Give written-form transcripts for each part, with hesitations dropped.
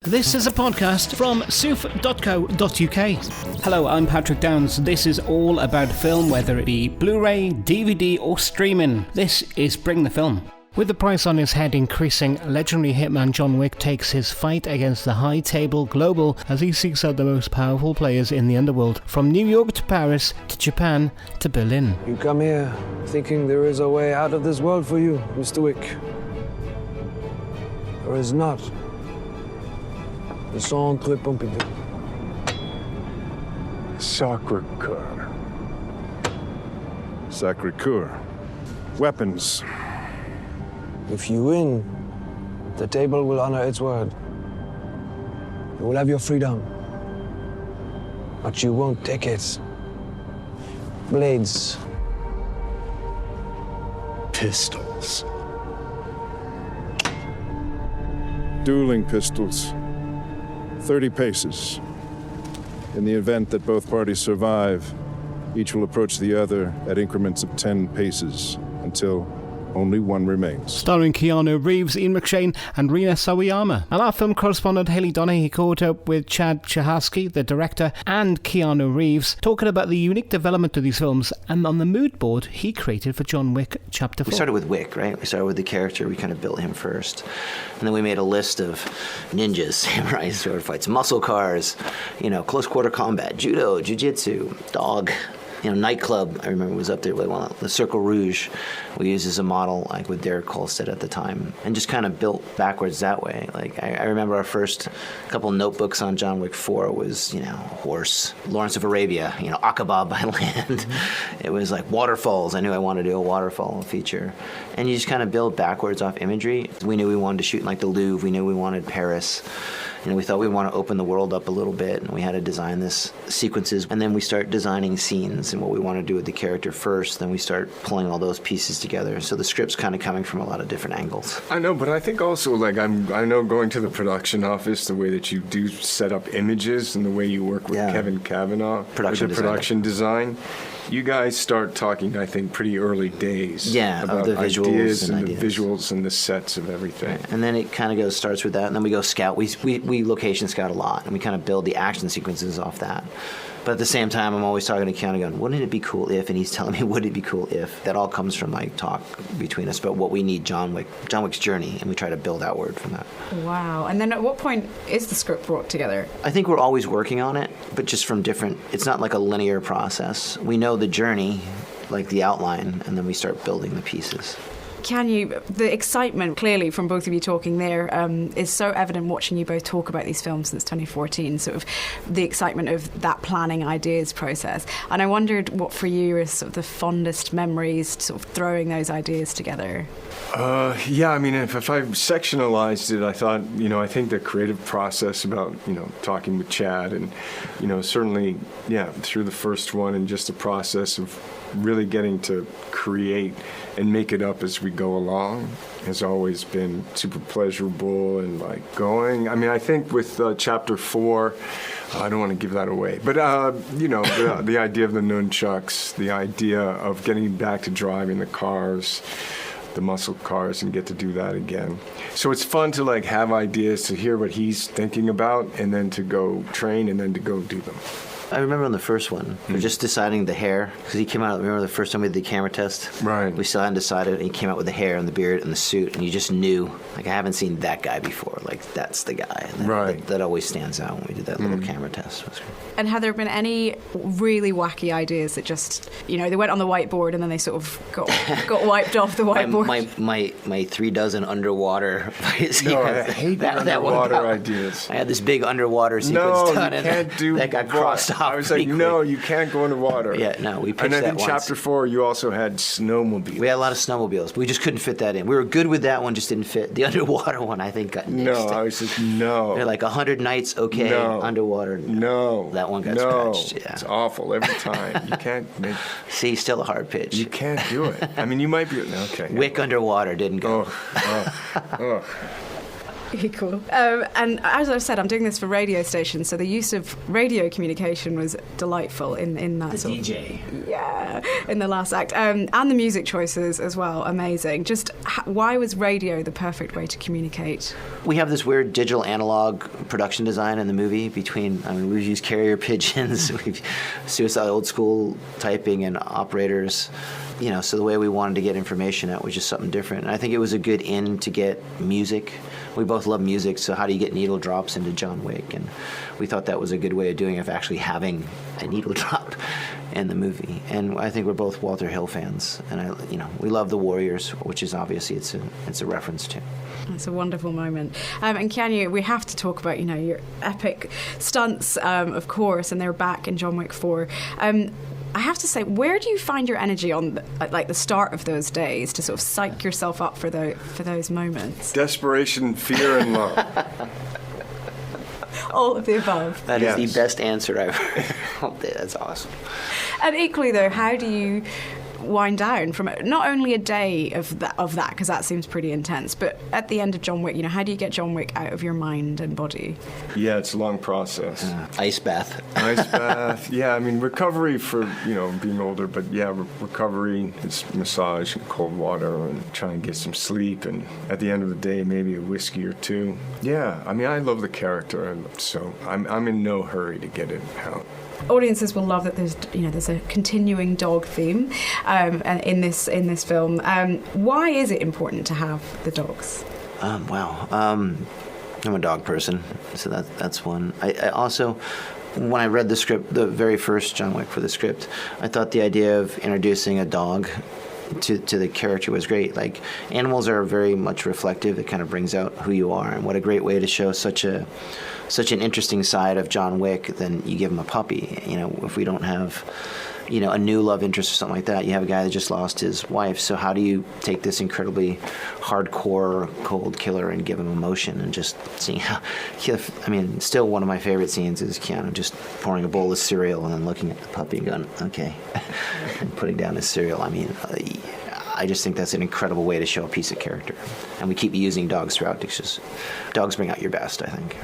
This is a podcast from soof.co.uk. Hello, I'm Patrick Downs. This is all about film, whether it be Blu-ray, DVD or streaming. This is Bring the Film. With the price on his head increasing, legendary hitman John Wick takes his fight against the high table global as he seeks out the most powerful players in the underworld, from New York to Paris to Japan to Berlin. You come here thinking there is a way out of this world for you, Mr. Wick. There is not. The Centre Pompidou. Sacré-Cœur. Sacré-Cœur. Weapons. If you win, the table will honor its word. You will have your freedom. But you won't take it. Blades. Pistols. Dueling pistols. 30 paces. In the event that both parties survive, each will approach the other at increments of 10 paces until only one remains. Starring Keanu Reeves, Ian McShane and Rina Sawayama. And our film correspondent Hayley Donaghy caught up with Chad Stahelski, the director, and Keanu Reeves, talking about the unique development of these films and on the mood board he created for John Wick Chapter 4. We started with Wick, right? We started with the character. We kind of built him first. And then we made a list of ninjas, samurai, sword fights, muscle cars, close quarter combat, judo, jiu-jitsu, dog. Nightclub, I remember, was up there with the Circle Rouge we used as a model, like with Derek Kolstad at the time, and just kind of built backwards that way. Like, I remember our first couple notebooks on John Wick 4 was, horse, Lawrence of Arabia, Aqaba by land. It was like waterfalls. I knew I wanted to do a waterfall feature. And you just kind of build backwards off imagery. We knew we wanted to shoot in like the Louvre. We knew we wanted Paris. We thought we want to open the world up a little bit, and we had to design this sequences. And then we start designing scenes and what we want to do with the character first. Then we start pulling all those pieces together. So the script's kind of coming from a lot of different angles. I know, but I think also, I know going to the production office, the way that you do set up images and the way you work with Kevin Kavanaugh with the production design. You guys start talking, I think, pretty early days about the visuals ideas and the visuals and the sets of everything. Right. And then it kind of starts with that, and then we go scout. We location scout a lot, and we kind of build the action sequences off that. But at the same time, I'm always talking to Keanu going, wouldn't it be cool if, and he's telling me, would it be cool if? That all comes from talk between us about what we need John Wick's journey, and we try to build outward from that. Wow. And then at what point is the script brought together? I think we're always working on it, but just from different, it's not like a linear process. We know the journey, like the outline, and then we start building the pieces. The excitement, clearly, from both of you talking there, is so evident watching you both talk about these films since 2014, sort of the excitement of that planning ideas process. And I wondered what for you is sort of the fondest memories, sort of throwing those ideas together. If I sectionalized it, I thought, I think the creative process about, talking with Chad and, certainly, through the first one and just the process of really getting to create and make it up as we go along has always been super pleasurable and going. I think with Chapter 4, I don't want to give that away, but the idea of the nunchucks, the idea of getting back to driving the cars, the muscle cars, and get to do that again. So it's fun to have ideas, to hear what he's thinking about, and then to go train and then to go do them. I remember on the first one, we're just deciding the hair, because he came out, remember the first time we did the camera test? Right. We still hadn't decided, and he came out with the hair and the beard and the suit, and you just knew, I haven't seen that guy before, that's the guy. And that always stands out when we did that little camera test. And have there been any really wacky ideas that just, they went on the whiteboard and then they sort of got wiped off the whiteboard? My 3 dozen underwater sequence. No, I hate that underwater ideas. I had this big underwater sequence done, you can't do that got crossed off. I was like, no, you can't go underwater. Yeah, no, we pitched that. And I think Chapter 4, you also had snowmobiles. We had a lot of snowmobiles, but we just couldn't fit that in. We were good with that one, just didn't fit. The underwater one, I think, got nixed. No, I was like, no. They're like 100 nights, okay, underwater. No. That one got scratched. Yeah. It's awful every time. You can't make... See, still a hard pitch. You can't do it. You might be... Okay. Wick underwater didn't go. Oh. Cool. And as I said, I'm doing this for radio stations, so the use of radio communication was delightful in that sort DJ. Yeah, in the last act. And the music choices as well, amazing. Just why was radio the perfect way to communicate? We have this weird digital analog production design in the movie between, we've used carrier pigeons, we've suicide old school typing and operators. So the way we wanted to get information out was just something different. And I think it was a good in to get music. We both love music, so how do you get needle drops into John Wick? And we thought that was a good way of doing it, of actually having a needle drop in the movie. And I think we're both Walter Hill fans, and we love The Warriors, which is obviously it's a reference to. It's a wonderful moment. And Keanu, we have to talk about your epic stunts, of course, and they're back in John Wick 4. I have to say, where do you find your energy on the start of those days to sort of psych yourself up for those moments? Desperation, fear, and love. All of the above. That is the best answer I've heard. That's awesome. And equally, though, how do you wind down from not only a day of that, because that seems pretty intense, but at the end of John Wick, how do you get John Wick out of your mind and body? Yeah, it's a long process. Ice bath. Ice bath. Yeah, recovery for, being older, but yeah, recovery is massage and cold water and try and get some sleep, and at the end of the day, maybe a whiskey or two. Yeah, I love the character, so I'm in no hurry to get it out. Audiences will love that there's a continuing dog theme in this film. Why is it important to have the dogs? I'm a dog person, so that's one. I also, when I read the script, the very first John Wick for the script, I thought the idea of introducing a dog to the character was great. Like, animals are very much reflective. It kind of brings out who you are, and what a great way to show such an interesting side of John Wick. Then you give him a puppy. If we don't have a new love interest or something like that, you have a guy that just lost his wife. So how do you take this incredibly hardcore cold killer and give him emotion? And just seeing how still one of my favorite scenes is Keanu just pouring a bowl of cereal and then looking at the puppy and going, okay, and putting down his cereal. I just think that's an incredible way to show a piece of character. And we keep using dogs throughout. It's just, dogs bring out your best, I think.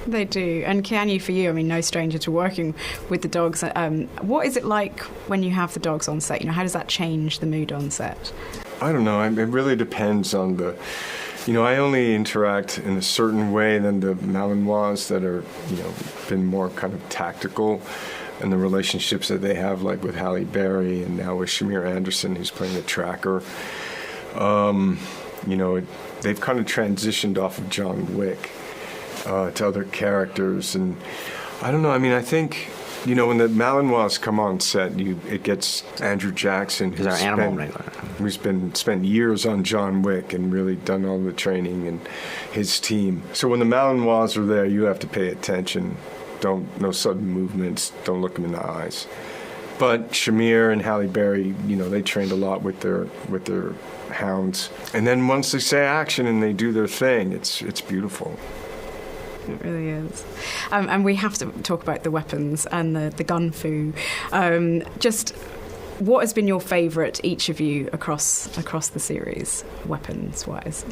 They do. And Keanu, for you, no stranger to working with the dogs. What is it like when you have the dogs on set? How does that change the mood on set? I don't know. It really depends on the... I only interact in a certain way than the Malinois that are, been more kind of tactical, and the relationships that they have, like with Halle Berry and now with Shamir Anderson, who's playing the tracker. They've kind of transitioned off of John Wick to other characters, and I don't know. I think when the Malinois come on set, it gets Andrew Jackson, who's spent years on John Wick and really done all the training, and his team. So when the Malinois are there, you have to pay attention. No sudden movements. Don't look them in the eyes. But Shamir and Halle Berry, they trained a lot with their hounds. And then once they say action and they do their thing, it's beautiful. It really is. And we have to talk about the weapons and the gun fu. Just what has been your favourite, each of you, across the series, weapons-wise?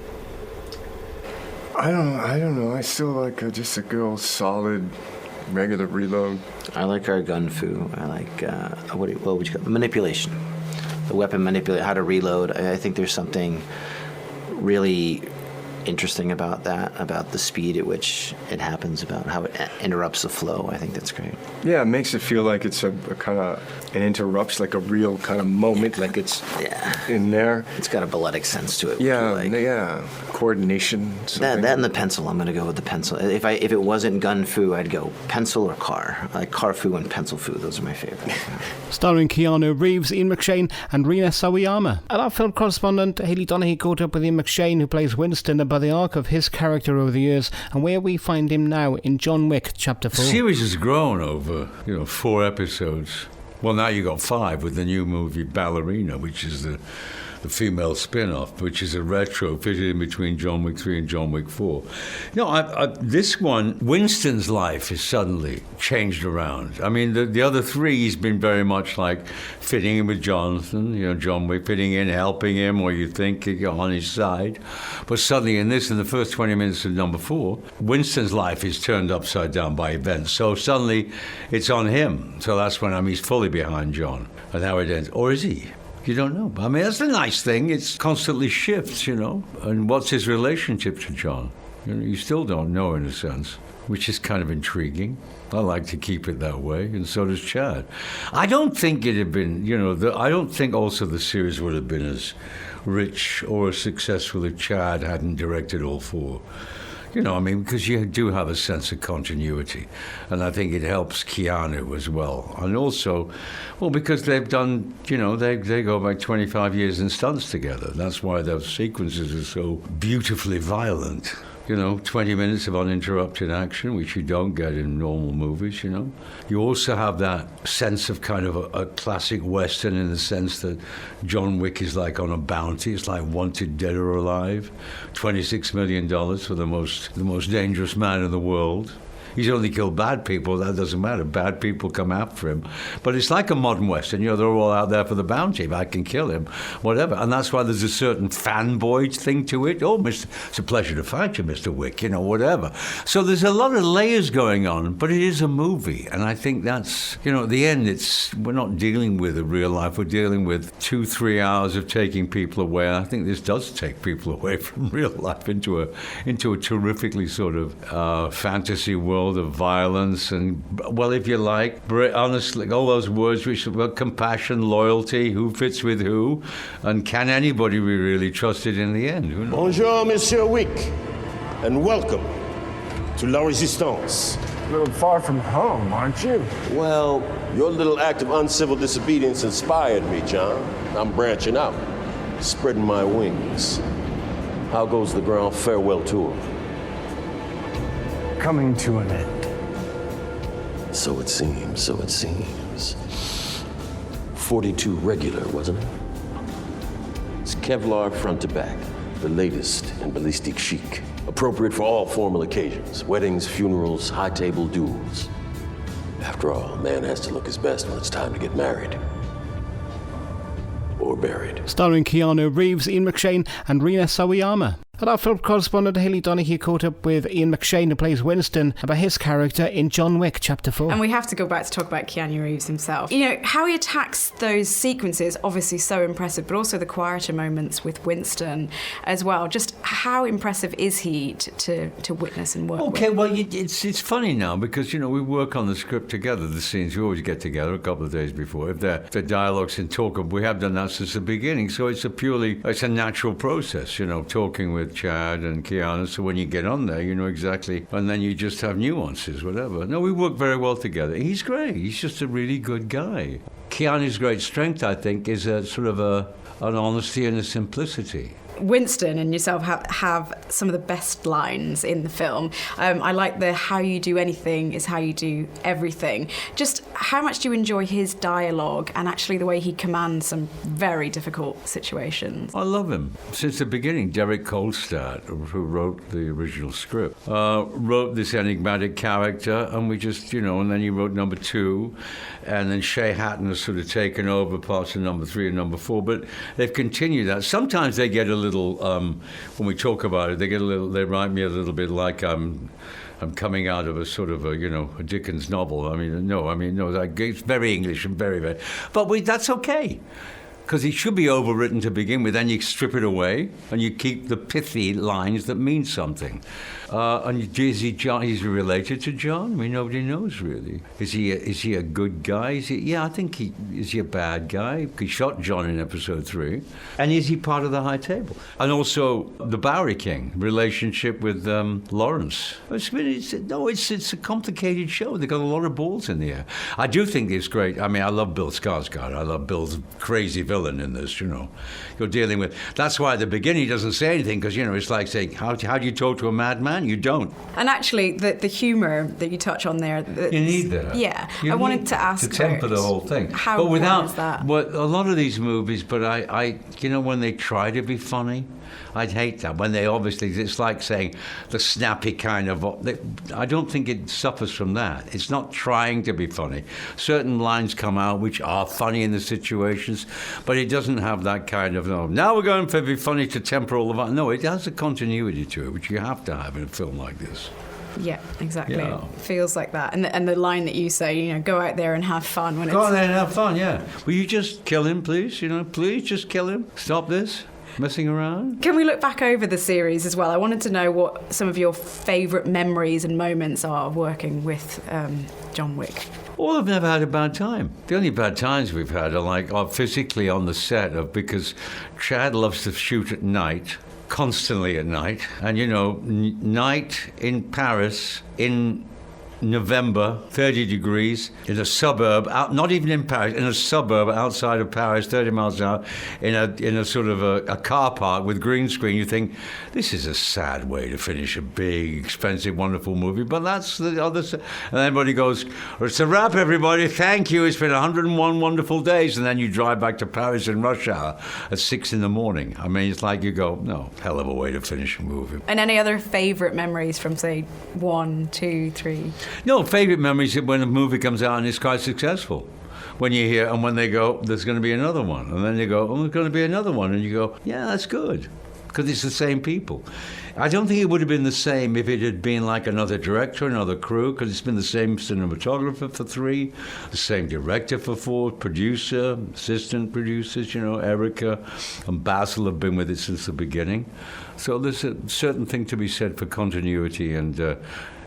I don't know. I still like just a good old solid regular reload. I like our gun fu. I like, what would you call it? Manipulation. The weapon manipulate, how to reload. I think there's something really interesting about that, about the speed at which it happens, about how it interrupts the flow. I think that's great. Yeah, it makes it feel like it's a kind of an interrupts, like a real kind of moment, like it's in there. It's got a balletic sense to it. Yeah, coordination. That and the pencil. I'm going to go with the pencil. If it wasn't gun fu, I'd go pencil or car. I like car fu and pencil fu. Those are my favorites. Starring Keanu Reeves, Ian McShane and Rina Sawayama. Our film correspondent Hayley Donaghy caught up with Ian McShane, who plays Winston, about the arc of his character over the years and where we find him now in John Wick Chapter 4. The series has grown over, 4 episodes. Well, now you got 5 with the new movie Ballerina, which is the the female spin-off, which is a retro fitted in between John Wick 3 and John Wick 4. No, this one, Winston's life is suddenly changed around. I mean, the other three, he's been very much like fitting in with Jonathan, John Wick, fitting in, helping him, or you think you're on his side. But suddenly in the first 20 minutes of number 4, Winston's life is turned upside down by events. So suddenly it's on him. So that's when he's fully behind John. And how it ends. Or is he? You don't know. I mean, that's the nice thing. It constantly shifts, And what's his relationship to John? You still don't know, in a sense, which is kind of intriguing. I like to keep it that way, and so does Chad. I don't think it had been, I don't think also the series would have been as rich or as successful if Chad hadn't directed all 4. Because you do have a sense of continuity. And I think it helps Keanu as well. And also, because they've done, they go back 25 years in stunts together. That's why those sequences are so beautifully violent. 20 minutes of uninterrupted action, which you don't get in normal movies, You also have that sense of kind of a classic Western in the sense that John Wick is like on a bounty. It's like wanted dead or alive. $26 million for the most dangerous man in the world. He's only killed bad people. That doesn't matter. Bad people come after him. But it's like a modern Western. They're all out there for the bounty. If I can kill him, whatever. And that's why there's a certain fanboy thing to it. Oh, it's a pleasure to fight you, Mr. Wick, whatever. So there's a lot of layers going on, but it is a movie. And I think that's, at the end, we're not dealing with a real life. We're dealing with 2-3 hours of taking people away. And I think this does take people away from real life into a terrifically sort of fantasy world of violence and, if you like, honestly, all those words which about compassion, loyalty, who fits with who, and can anybody be really trusted in the end? Who knows? Bonjour, Monsieur Wick, and welcome to La Resistance. A little far from home, aren't you? Well, your little act of uncivil disobedience inspired me, John. I'm branching out, spreading my wings. How goes the grand farewell tour? Coming to an end. So it seems. 42 regular, wasn't it? It's Kevlar front to back, the latest in ballistic chic. Appropriate for all formal occasions, weddings, funerals, high table duels. After all, a man has to look his best when it's time to get married. Or buried. Starring Keanu Reeves, Ian McShane and Rina Sawayama. And our film correspondent Hayley Donahue caught up with Ian McShane, who plays Winston, about his character in John Wick Chapter 4. And we have to go back to talk about Keanu Reeves himself. How he attacks those sequences, obviously so impressive, but also the quieter moments with Winston as well. Just how impressive is he to witness and work with? Well, it's funny now because, we work on the script together, the scenes. We always get together a couple of days before. If the dialogues in talk, we have done that since the beginning. So it's a natural process, talking with Chad and Keanu, so when you get on there, you know exactly, and then you just have nuances, whatever. No, we work very well together. He's great. He's just a really good guy. Keanu's great strength, I think, is a sort of an honesty and a simplicity. Winston and yourself have some of the best lines in the film. I like the how you do anything is how you do everything. Just how much do you enjoy his dialogue and actually the way he commands some very difficult situations? I love him. Since the beginning, Derek Kolstad, who wrote the original script, wrote this enigmatic character, and we just, and then he wrote number 2, and then Shea Hatton has sort of taken over parts of number 3 and number 4, but they've continued that. Sometimes they get a little, when we talk about it, they write me a little bit like I'm coming out of a sort of a Dickens novel. It's very English and very, very, but that's okay. Because it should be overwritten to begin with, then you strip it away and you keep the pithy lines that mean something. And is he's related to John? I mean, nobody knows really. Is he a good guy? I think is he a bad guy? He shot John in episode 3. And is he part of the High Table? And also the Bowery King relationship with Lawrence. It's a complicated show. They've got a lot of balls in the air. I do think it's great. I mean, I love Bill Skarsgård. I love Bill's crazy villain villain in this, you know. You're dealing with... That's why at the beginning he doesn't say anything, because, you know, it's like saying, how do you talk to a madman? You don't. And actually, the humour that you touch on there... You need that. Yeah. I wanted to ask to temper the whole thing. How but without, is that? Well, a lot of these movies, but I you know, when they try to be funny, I'd hate that. When they obviously, it's like saying the snappy kind of... I don't think it suffers from that. It's not trying to be funny. Certain lines come out which are funny in the situations, but it doesn't have that kind of, no, now we're going to be funny to temper all of that. No, it has a continuity to it, which you have to have in a film like this. Yeah, exactly. Yeah. It feels like that. And the line that you say, you know, go out there and have fun. When Go out there and have fun, yeah. Will you just kill him, please? You know, please just kill him. Stop this. Messing around. Can we look back over the series as well? I wanted to know what some of your favourite memories and moments are working with John Wick. Well, I've never had a bad time. The only bad times we've had are physically on the set because Chad loves to shoot at night, constantly at night. And, you know, night in Paris in November, 30 degrees, in a suburb, not even in Paris, in a suburb outside of Paris, 30 miles out, in a sort of a car park with green screen. You think, this is a sad way to finish a big, expensive, wonderful movie, but that's the other side. And everybody goes, it's a wrap, everybody, thank you, it's been 101 wonderful days. And then you drive back to Paris in rush hour at 6 a.m. I mean, it's like you go, no, hell of a way to finish a movie. And any other favourite memories from, say, 1, 2, 3? No, favourite memories when a movie comes out and it's quite successful. When you hear, and when they go, there's going to be another one. And then you go, oh, there's going to be another one. And you go, yeah, that's good. Because it's the same people. I don't think it would have been the same if it had been like another director, another crew, because it's been the same cinematographer for 3, the same director for 4, producer, assistant producers, you know, Erica and Basil have been with it since the beginning. So there's a certain thing to be said for continuity and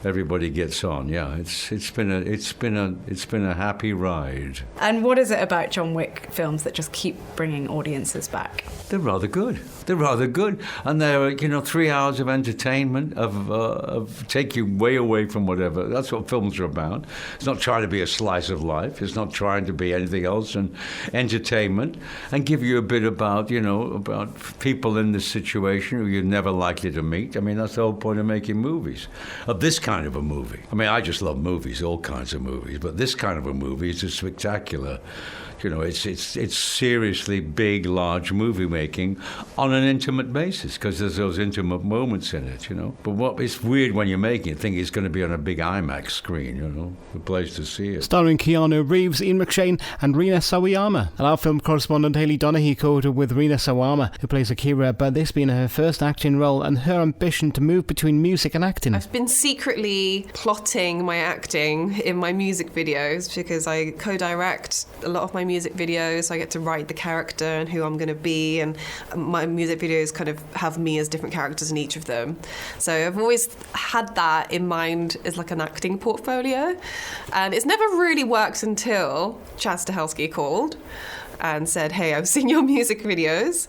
everybody gets on. Yeah, it's been a happy ride. And what is it about John Wick films that just keep bringing audiences back? They're rather good. And they're, you know, 3 hours of entertainment, of take you way away from whatever. That's what films are about. It's not trying to be a slice of life. It's not trying to be anything else than entertainment, and give you a bit about, you know, about people in this situation who you're never likely to meet. I mean, that's the whole point of making movies, of this kind of a movie. I mean, I just love movies, all kinds of movies, but this kind of a movie is just spectacular. You know, it's seriously big, large movie making on an intimate basis, because there's those intimate moments in it, you know. But it's weird when you're making it, think it's going to be on a big IMAX screen, you know, the place to see it. Starring Keanu Reeves, Ian McShane and Rina Sawayama. And our film correspondent Hayley Donaghy caught up with Rina Sawayama, who plays Akira, about this being her first acting role and her ambition to move between music and acting. I've been secretly plotting my acting in my music videos because I co-direct a lot of my music videos. I get to write the character and who I'm going to be, and my music videos kind of have me as different characters in each of them. So I've always had that in mind as like an acting portfolio, and it's never really worked until Chad Stahelski called and said, hey, I've seen your music videos.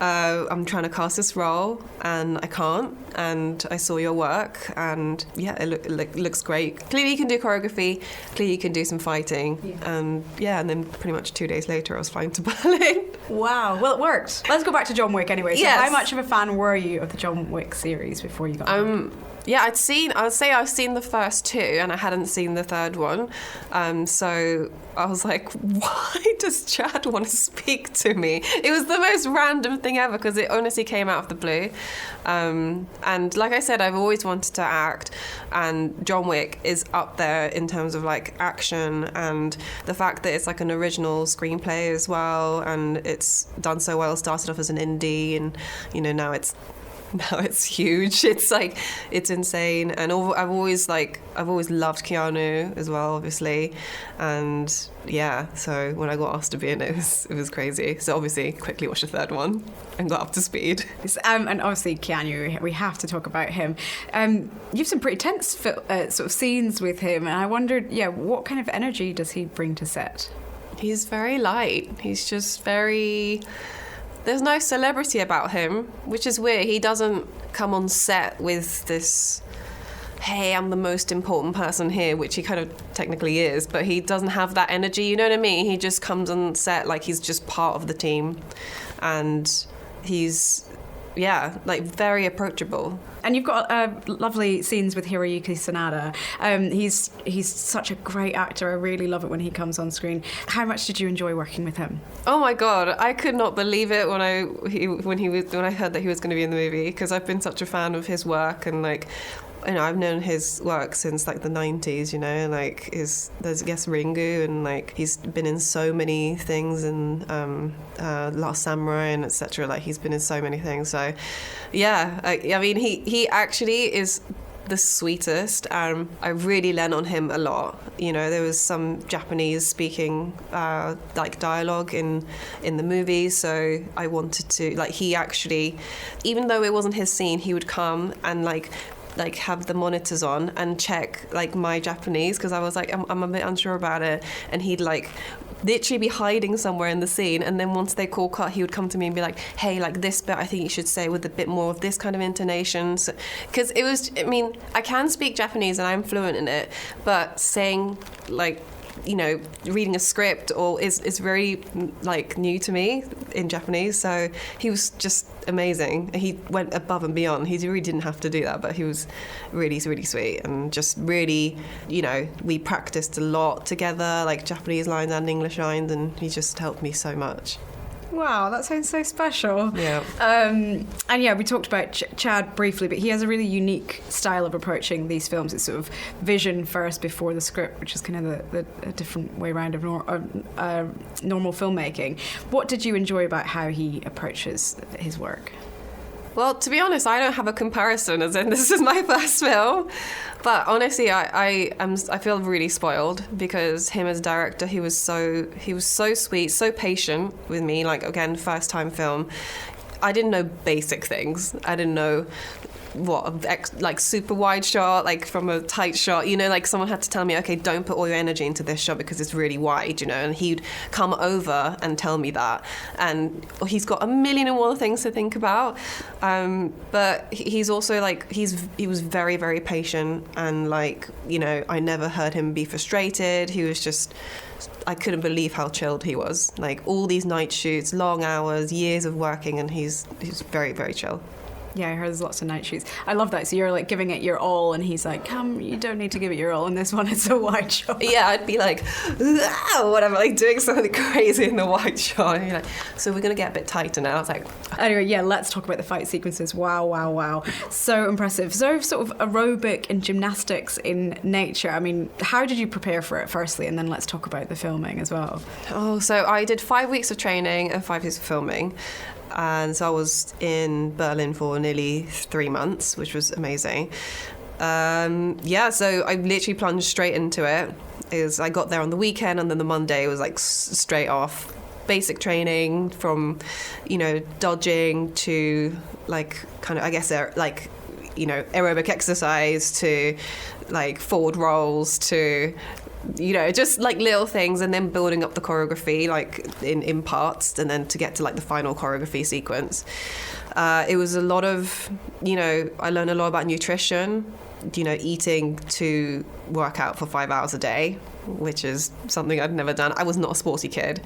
I'm trying to cast this role and I can't, and I saw your work and yeah, it looks great. Clearly you can do choreography, clearly you can do some fighting, and then pretty much 2 days later I was flying to Berlin. Wow, well it worked. Let's go back to John Wick anyway. So yes. How much of a fan were you of the John Wick series before you got on? Yeah, I've seen the first 2 and I hadn't seen the third one. So I was like, why does Chad want to speak to me? It was the most random thing ever because it honestly came out of the blue. And like I said, I've always wanted to act, and John Wick is up there in terms of like action and the fact that it's like an original screenplay as well, and it's done so well. It started off as an indie, and you know now it's huge. It's like, it's insane. And I've always loved Keanu as well, obviously. And yeah, so when I got asked to be in it, it was crazy. So obviously quickly watched the third one and got up to speed. And obviously Keanu, we have to talk about him. You've some pretty tense sort of scenes with him, and I wondered, what kind of energy does he bring to set? He's very light. He's just very... There's no celebrity about him, which is weird. He doesn't come on set with this hey, I'm the most important person here, which he kind of technically is, but he doesn't have that energy, you know what I mean? He just comes on set like he's just part of the team, and he's, yeah, like very approachable. And you've got lovely scenes with Hiroyuki Sanada. He's such a great actor. I really love it when he comes on screen. How much did you enjoy working with him? Oh my God, I could not believe it when I heard that he was going to be in the movie, because I've been such a fan of his work, and like, you know, I've known his work since like the 90s, you know, and like there's Ringu, and like he's been in so many things, and Last Samurai and etc. Like he's been in so many things. So yeah, I mean he actually is the sweetest. I really learned on him a lot. You know, there was some Japanese speaking like dialogue in the movie, so I wanted to, like, he actually, even though it wasn't his scene, he would come and like have the monitors on and check like my Japanese, because I was like, I'm a bit unsure about it, and he'd like literally be hiding somewhere in the scene, and then once they call cut, he would come to me and be like, hey, like this bit I think you should say with a bit more of this kind of intonation, because it was, I mean, I can speak Japanese and I'm fluent in it, but saying like, you know, reading a script or is very like new to me in Japanese. So he was just amazing. He went above and beyond. He really didn't have to do that, but he was really, really sweet, and just really, you know, we practiced a lot together, like Japanese lines and English lines, and he just helped me so much. Wow, that sounds so special. Yeah. And yeah, we talked about Chad briefly, but he has a really unique style of approaching these films. It's sort of vision first before the script, which is kind of the different way around of normal filmmaking. What did you enjoy about how he approaches his work? Well, to be honest, I don't have a comparison, as in this is my first film. But honestly, I feel really spoiled, because him as director, he was so sweet, so patient with me. Like, again, first time film. I didn't know basic things. I didn't know like super wide shot, like from a tight shot, you know, like someone had to tell me, okay, don't put all your energy into this shot because it's really wide, you know, and he'd come over and tell me that, and he's got a million and one things to think about, but he's also like, he was very, very patient, and like, you know, I never heard him be frustrated. He was just, I couldn't believe how chilled he was. Like all these night shoots, long hours, years of working, and he's very, very chill. Yeah, I heard there's lots of night shoots. I love that. So you're like giving it your all, and he's like, come, you don't need to give it your all in this one. It's a wide shot. Yeah, I'd be like, whatever, like doing something crazy in the wide shot. And you're like, so we're going to get a bit tighter now. It's like... Anyway, yeah, let's talk about the fight sequences. Wow, wow, wow. So impressive. So sort of aerobic and gymnastics in nature. I mean, how did you prepare for it, firstly? And then let's talk about the filming as well. Oh, so I did 5 weeks of training and 5 weeks of filming. And so I was in Berlin for nearly 3 months, which was amazing. So I literally plunged straight into it. I got there on the weekend, and then the Monday was like straight off. Basic training from, you know, dodging to like kind of, I guess, like, you know, aerobic exercise to like forward rolls to, you know, just like little things, and then building up the choreography like in parts, and then to get to like the final choreography sequence. It was a lot of, you know, I learned a lot about nutrition, you know, eating to work out for 5 hours a day, which is something I'd never done. I was not a sporty kid.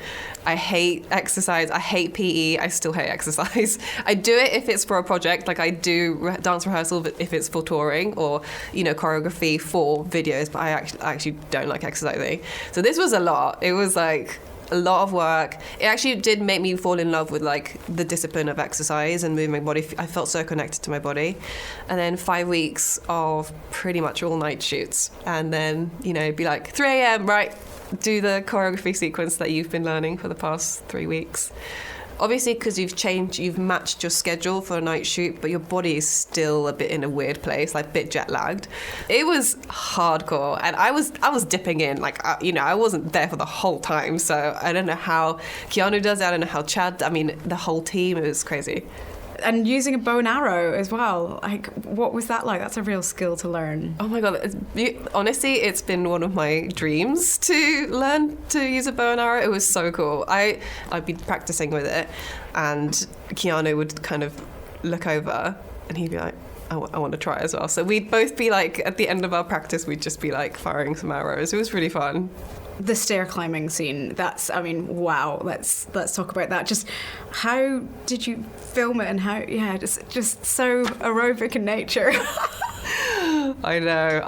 I hate exercise. I hate PE. I still hate exercise. I do it if it's for a project, like I do dance rehearsal if it's for touring, or, you know, choreography for videos, but I actually don't like exercising. So this was a lot. It was like a lot of work. It actually did make me fall in love with like the discipline of exercise and moving my body. I felt so connected to my body. And then 5 weeks of pretty much all night shoots, and then, you know, be like 3 a.m. right, do the choreography sequence that you've been learning for the past 3 weeks. Obviously, because you've matched your schedule for a night shoot, but your body is still a bit in a weird place, like a bit jet lagged. It was hardcore, and I was dipping in, like, you know, I wasn't there for the whole time, so I don't know how Keanu does it, I don't know how Chad, I mean, the whole team, it was crazy. And using a bow and arrow as well. Like, what was that like? That's a real skill to learn. Oh my God. Honestly, it's been one of my dreams to learn to use a bow and arrow. It was so cool. I'd been practicing with it, and Keanu would kind of look over and he'd be like, I want to try as well. So we'd both be like, at the end of our practice, we'd just be like firing some arrows. It was really fun. The stair climbing scene, wow, let's talk about that. Just how did you film it, and how, just so aerobic in nature. I know.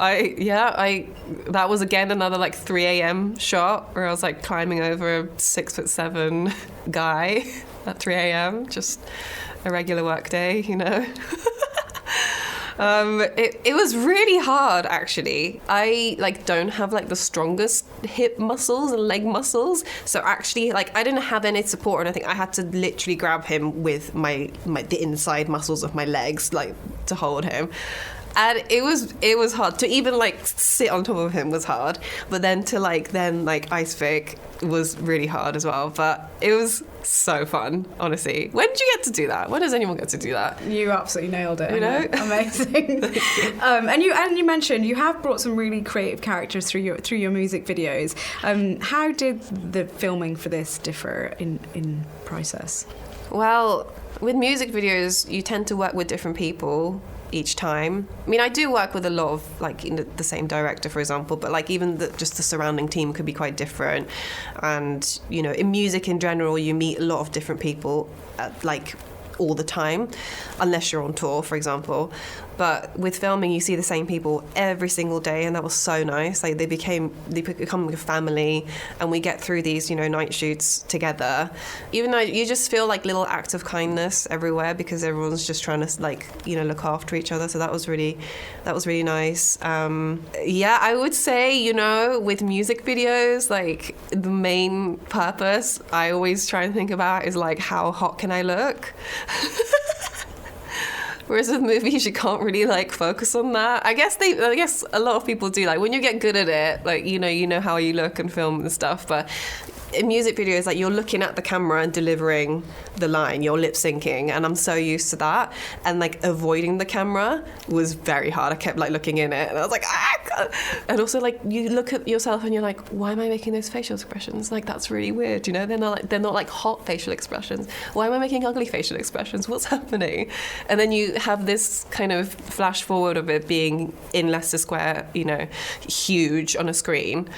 That was again another like 3 a.m. shot where I was like climbing over a 6'7" guy at 3 a.m. Just a regular work day, you know. It was really hard, actually. I don't have the strongest hip muscles and leg muscles, so actually I didn't have any support or anything. I had to literally grab him with the inside muscles of my legs to hold him. And it was hard to even sit on top of him was hard, but then to ice pick was really hard as well. But it was so fun, honestly. When did you get to do that? When does anyone get to do that? You absolutely nailed it. You know, amazing. And you mentioned you have brought some really creative characters through your music videos. How did the filming for this differ in process? Well, with music videos, you tend to work with different people each time. I mean, I do work with a lot of the same director, for example, but even just the surrounding team could be quite different. And in music in general, you meet a lot of different people all the time, unless you're on tour, for example. But with filming, you see the same people every single day, and that was so nice. They become a family, and we get through these, night shoots together. Even though you just feel little acts of kindness everywhere because everyone's just trying to look after each other. So that was really nice. I would say, with music videos, the main purpose I always try and think about is how hot can I look? Whereas with movies, you can't really focus on that. I guess a lot of people do. When you get good at it, you know how you look and film and stuff. But in music videos, you're looking at the camera and delivering the line, you're lip syncing, and I'm so used to that. And avoiding the camera was very hard. I kept looking in it, and I was like, ah! And also you look at yourself and you're like, why am I making those facial expressions? That's really weird, They're not hot facial expressions. Why am I making ugly facial expressions? What's happening? And then you have this kind of flash forward of it being in Leicester Square, huge on a screen.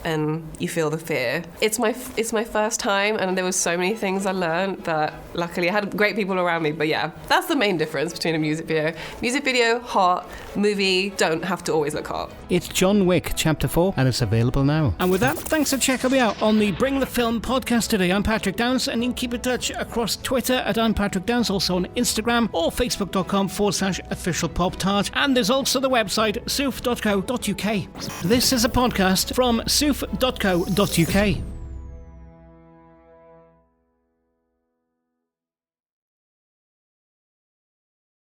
And you feel the fear. It's my first time, and there were so many things I learned that luckily I had great people around me. But yeah, that's the main difference between a music video. Music video, hot. Movie, don't have to always look hot. It's John Wick Chapter 4, and it's available now. And with that, thanks for checking me out on the Bring the Film podcast today. I'm Patrick Downs, and you can keep in touch across Twitter at I'm Patrick Downs, also on Instagram or facebook.com/officialpoptart. And there's also the website soof.co.uk. This is a podcast from soof.co.uk.